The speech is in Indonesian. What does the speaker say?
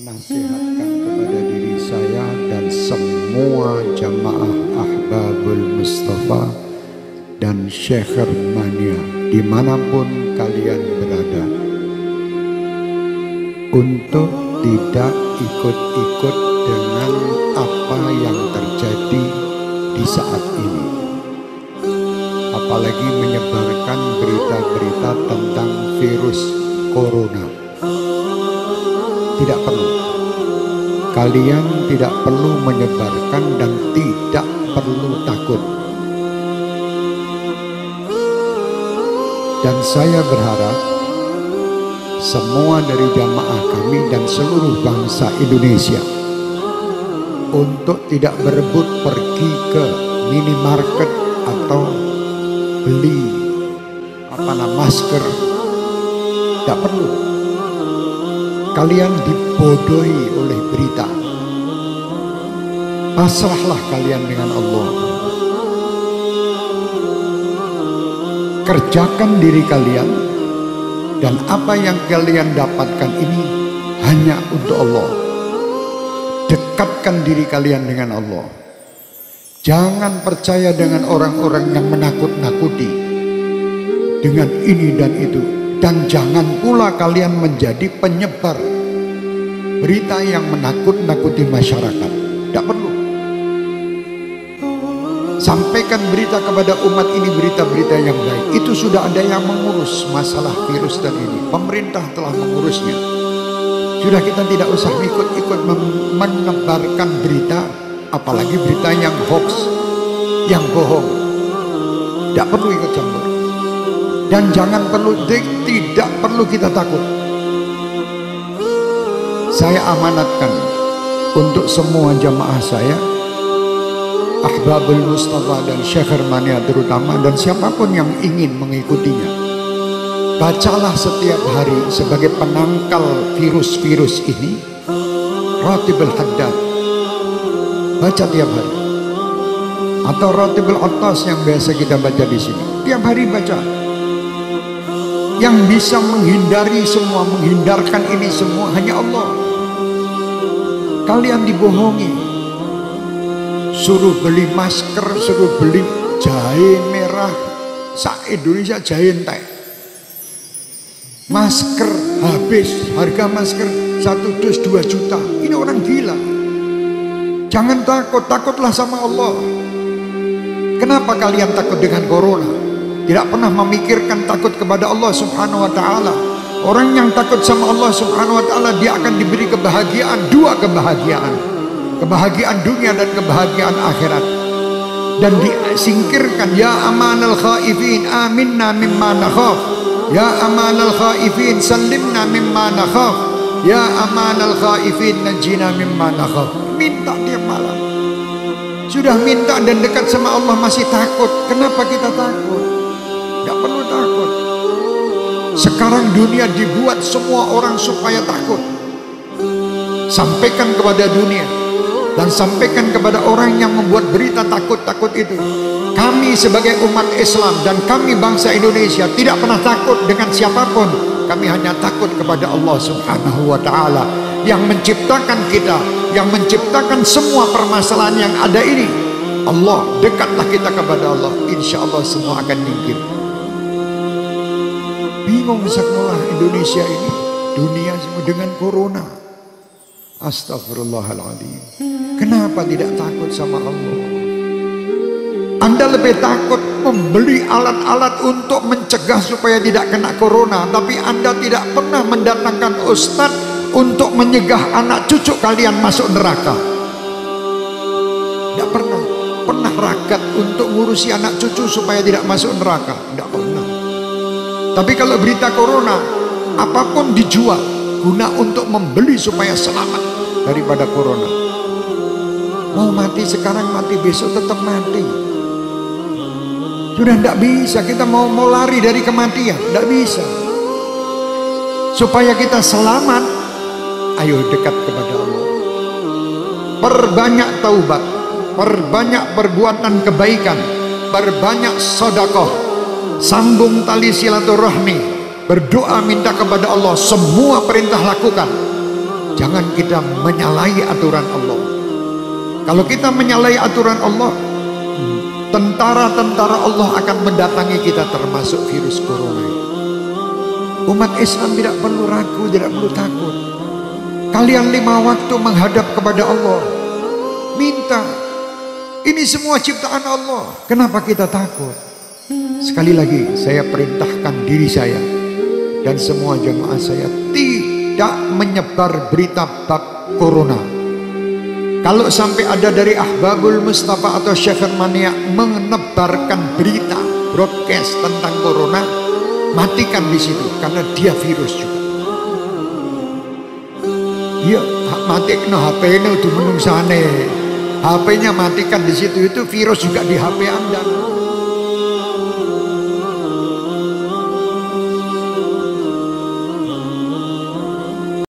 menasihatkan kepada diri saya dan semua jamaah Ahbabul Mustafa dan Syekh Mania dimanapun kalian berada, untuk tidak ikut-ikut dengan apa yang terjadi di saat ini, apalagi menyebarkan berita-berita tentang virus corona. Tidak perlu. Kalian tidak perlu menyebarkan dan tidak perlu takut. Dan saya berharap semua dari jamaah kami dan seluruh bangsa Indonesia untuk tidak berebut pergi ke minimarket atau beli masker. Tidak perlu. Kalian dibodohi oleh berita. Pasrahlah kalian dengan Allah. Kerjakan diri kalian, dan apa yang kalian dapatkan ini hanya untuk Allah. Dekatkan diri kalian dengan Allah. Jangan percaya dengan orang-orang yang menakut-nakuti dengan ini dan itu. Dan jangan pula kalian menjadi penyebar berita yang menakut-nakuti masyarakat. Tidak perlu. Sampaikan berita kepada umat ini, berita-berita yang baik. Itu sudah ada yang mengurus masalah virus dan ini. Pemerintah telah mengurusnya. Sudah, kita tidak usah ikut-ikut menebarkan berita, apalagi berita yang hoax, yang bohong. Tidak perlu ikut campur. Dan tidak perlu kita takut. Saya amanatkan untuk semua jamaah saya, Ahbabul Mustafa dan Syekh Mania terutama, dan siapapun yang ingin mengikutinya, bacalah setiap hari sebagai penangkal virus-virus ini Ratibul Haddad. Baca tiap hari. Atau Ratibul Attas yang biasa kita baca di sini. Tiap hari baca. Yang bisa menghindari semua, menghindarkan ini semua hanya Allah. Kalian dibohongi, suruh beli masker, suruh beli jahe merah, se-Indonesia jahe entek. Masker habis, harga masker 1 dus 2 juta. Ini orang gila. Jangan takut, takutlah sama Allah. Kenapa kalian takut dengan corona? Tidak pernah memikirkan takut kepada Allah Subhanahu wa ta'ala. Orang yang takut sama Allah Subhanahu wa ta'ala, dia akan diberi kebahagiaan, 2 kebahagiaan. Kebahagiaan dunia dan kebahagiaan akhirat. Dan disingkirkan, ya amanal khaifin aminna mimma nakhaf. Ya amanal khaifin sallimna mimma nakhaf. Ya amanal khaifin najina mimma nakhaf. Minta tiap malam. Sudah minta dan dekat sama Allah masih takut. Kenapa kita takut? Tidak perlu takut. Sekarang dunia dibuat semua orang supaya takut. Sampaikan kepada dunia dan sampaikan kepada orang yang membuat berita takut-takut itu. Kami sebagai umat Islam dan kami bangsa Indonesia tidak pernah takut dengan siapapun. Kami hanya takut kepada Allah Subhanahu wa ta'ala yang menciptakan kita, yang menciptakan semua permasalahan yang ada ini. Allah, dekatlah kita kepada Allah, insya Allah semua akan nyingkir. Bingung sekolah Indonesia ini, dunia semua dengan corona. Astagfirullahaladzim. Kenapa tidak takut sama Allah? Anda lebih takut membeli alat-alat untuk mencegah supaya tidak kena corona, tapi Anda tidak pernah mendatangkan ustadz untuk menyegah anak cucu kalian masuk neraka. Tidak pernah. Pernah ragat untuk ngurusi anak cucu supaya tidak masuk neraka? Tidak pernah. Tapi kalau berita corona, apapun dijual guna untuk membeli supaya selamat daripada corona. Mau mati sekarang, mati besok tetap mati. Sudah tidak bisa. Kita mau lari dari kematian, tidak bisa. Supaya kita selamat, ayo dekat kepada Allah. Perbanyak taubat, perbanyak perbuatan kebaikan, perbanyak sedekah, sambung tali silaturahmi, berdoa minta kepada Allah, semua perintah lakukan. jangan kita menyalahi aturan Allah. Kalau kita menyalahi aturan Allah, tentara-tentara Allah akan mendatangi kita, termasuk virus corona. Umat Islam tidak perlu ragu, tidak perlu takut. Kalian 5 waktu menghadap kepada Allah, minta. Ini semua ciptaan Allah. Kenapa kita takut? Sekali lagi saya perintahkan diri saya dan semua jemaah saya tidak menyebar berita bab corona. Kalau sampai ada dari Ahbabul Mustafa atau Syekh Mania menebarkan berita broadcast tentang corona, matikan di situ, karena dia virus juga. Iya, matikno HP-nya udah menungsane. HP-nya matikan di situ, itu virus juga di HP Anda.